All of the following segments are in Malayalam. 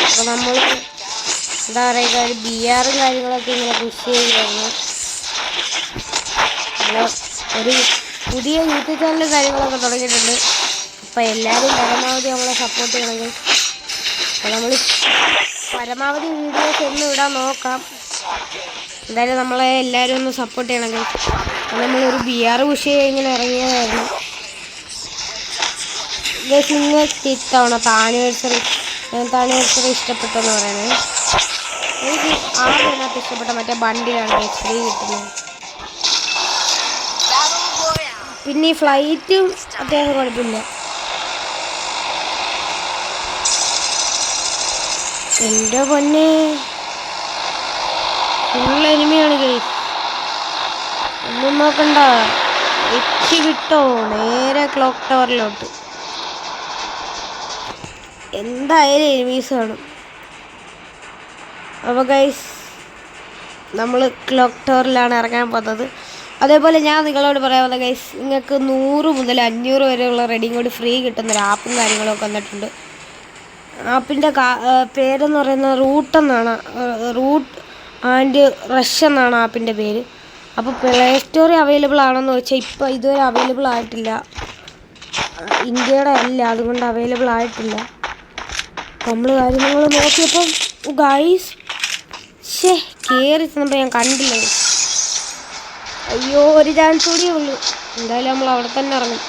അപ്പോൾ നമ്മൾ എന്താ പറയുക ഒരു BR കാര്യങ്ങളൊക്കെ ഇങ്ങനെ പുഷ് ചെയ്യുകയാണ്. ഒരു പുതിയ യൂട്യൂബ് ചാനലും കാര്യങ്ങളൊക്കെ തുടങ്ങിയിട്ടുണ്ട്. അപ്പോൾ എല്ലാവരും പരമാവധി നമ്മളെ സപ്പോർട്ട് ചെയ്യണമെങ്കിൽ അപ്പോൾ നമ്മൾ പരമാവധി വീഡിയോസ് എന്നും ഇടാൻ നോക്കാം. എന്തായാലും നമ്മളെ എല്ലാവരും ഒന്ന് സപ്പോർട്ട് ചെയ്യണമെങ്കിൽ നമ്മളൊരു BR പുഷ് ചെയ്യുക ഇങ്ങനെ ഇറങ്ങിയതായിരുന്നു. നിങ്ങൾക്ക് ഇത്തവണ ആനിവേഴ്സറി ഇഷ്ടപ്പെട്ടെന്ന് പറയണേ. എനിക്ക് ആദ്യത്തിനകത്ത് ഇഷ്ടപ്പെട്ട മറ്റേ ബണ്ടിലാണ് ഫ്രീ കിട്ടുന്നത്. പിന്നെ ഈ ഫ്ലൈറ്റും അത്യാവശ്യം കുഴപ്പമില്ല. എൻ്റെ പൊന്നെ ഫുൾ എനിമിയാണ് ഗൈസ്. ഒന്നും നോക്കണ്ട, എത്തി വിട്ടോ നേരെ ക്ലോക്ക് ടവറിലോട്ട്. എന്തായാലും എനിമീസ് കാണും. അപ്പോൾ ഗൈസ് നമ്മൾ ക്ലോക്ക് ടവറിലാണ് ഇറങ്ങാൻ പോകുന്നത്. അതേപോലെ ഞാൻ നിങ്ങളോട് പറയാൻ വന്ന ഗൈസ്, നിങ്ങൾക്ക് 100 മുതൽ 500 വരെയുള്ള റെഡിയും കൂടി ഫ്രീ കിട്ടുന്നൊരു ആപ്പും കാര്യങ്ങളൊക്കെ വന്നിട്ടുണ്ട്. ആപ്പിൻ്റെ പേരെന്ന് പറയുന്നത് റൂട്ട് ആൻഡ് റഷ് എന്നാണ് ആപ്പിൻ്റെ പേര്. അപ്പോൾ പ്ലേ സ്റ്റോറിൽ അവൈലബിൾ ആണെന്ന് വെച്ചാൽ ഇപ്പോൾ ഇതുവരെ അവൈലബിൾ ആയിട്ടില്ല. ഇന്ത്യയുടെ അല്ല, അതുകൊണ്ട് അവൈലബിൾ ആയിട്ടില്ല. നമ്മൾ കാര്യങ്ങൾ നോക്കിയപ്പം ഗൈസ് കയറി ചെന്നപ്പോൾ ഞാൻ കണ്ടില്ല. അയ്യോ, ഒരു ചാൻസ് കൂടിയേ ഉള്ളൂ. എന്തായാലും നമ്മൾ അവിടെ തന്നെ ഇറങ്ങും.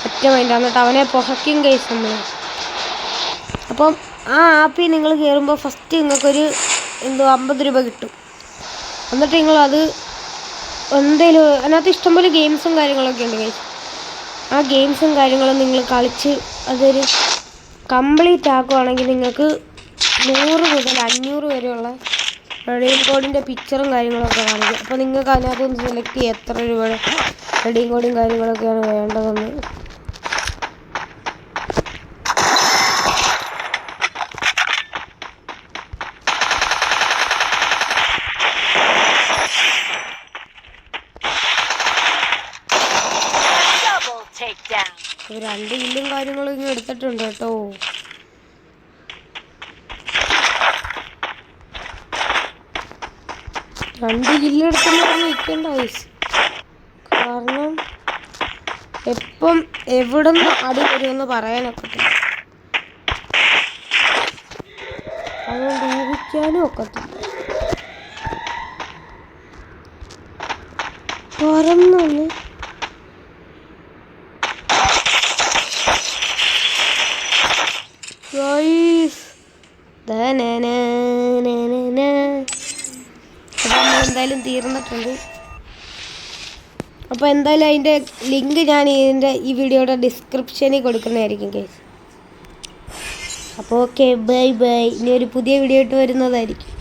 ഒറ്റ മൈൻഡ് എന്നിട്ട് അവനെ പുഹയ്ക്കും ഗൈസ് നമ്മൾ. അപ്പം ആ ആപ്പിൽ നിങ്ങൾ കയറുമ്പോൾ ഫസ്റ്റ് നിങ്ങൾക്കൊരു 50 രൂപ കിട്ടും. എന്നിട്ട് നിങ്ങളത് എന്തേലും അതിനകത്ത് ഇഷ്ടംപോലെ ഗെയിംസും കാര്യങ്ങളൊക്കെ ഉണ്ട് ഗൈസ്. ആ ഗെയിംസും കാര്യങ്ങളും നിങ്ങൾ കളിച്ച് അതൊരു കംപ്ലീറ്റ് ആക്കുവാണെങ്കിൽ നിങ്ങൾക്ക് 100 മുതൽ 500 വരെയുള്ള റെഡീം കോഡിൻ്റെ പിക്ചറും കാര്യങ്ങളൊക്കെ കാണിക്കും. അപ്പോൾ നിങ്ങൾക്ക് അതിനകത്തൊന്ന് സെലക്ട് ചെയ്യുക എത്ര രൂപയുടെ റെഡീം കോഡും കാര്യങ്ങളൊക്കെയാണ് വേണ്ടതെന്ന്. ഒരു 2 കില്ലും കാര്യങ്ങളും ഇങ്ങനെ എടുത്തിട്ടുണ്ട് കേട്ടോ. രണ്ട് കില്ലെടുത്തെന്ന് പറഞ്ഞ് നിൽക്കേണ്ട വയസ്സ്. കാരണം എപ്പം എവിടെ നിന്ന് അടി വരുമെന്ന് പറയാനൊക്കത്തില്ല. അതുകൊണ്ട് ഊഹിക്കാനും ഒക്കത്തില്ല. പറന്നൊന്ന് എന്തായാലും തീർന്നിട്ടുണ്ട്. അപ്പോൾ എന്തായാലും അതിൻ്റെ ലിങ്ക് ഞാൻ ഈ വീഡിയോയുടെ ഡിസ്ക്രിപ്ഷനിൽ കൊടുക്കുന്നതായിരിക്കും ഗൈസ്. അപ്പോൾ ഓക്കെ, ബൈ ബൈ. ഇനി ഒരു പുതിയ വീഡിയോ ആയിട്ട് വരുന്നതായിരിക്കും.